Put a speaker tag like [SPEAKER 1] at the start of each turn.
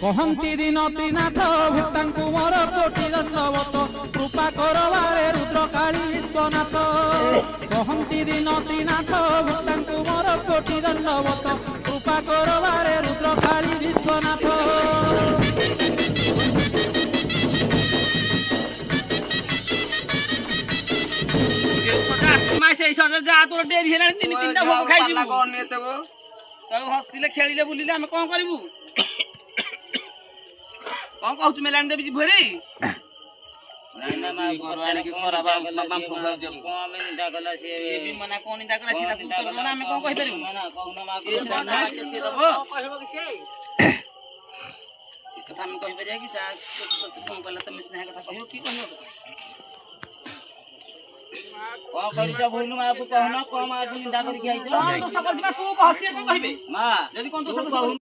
[SPEAKER 1] कहती दिन त्रिनाथ भक्तांकु मोर कोटि दंडवत कृपा करवारे रुद्रकाली विश्वनाथ कहती दिन त्रिनाथ भक्तांकु मोर कोटि दंडवत कृपा करवारे रुद्रकाली विश्वनाथ
[SPEAKER 2] हसिले खेलिले बुलिले आमे कौन करिबु कौन कहू मेलान देबी भरी
[SPEAKER 3] नाना मा गोरवानी के मोरा बाप बाप फुफा जब कोमे निंदा कला से
[SPEAKER 2] भी मना कोन निंदा कला सिला तू तो ना आमे कौन कहि परिबु
[SPEAKER 3] मना कौन मा
[SPEAKER 2] से दबो कहबो कि से कथा में कहि परिया कि जा कौन कला त मिस नहीं कथा कहियो की कहनो
[SPEAKER 3] कौन करी जा भूनु मा को कहना को मा निंदा करी के आइतो
[SPEAKER 2] तो सकल दिमा तू कहसिए को कहबे
[SPEAKER 3] मां
[SPEAKER 2] यदि कोन तो सकल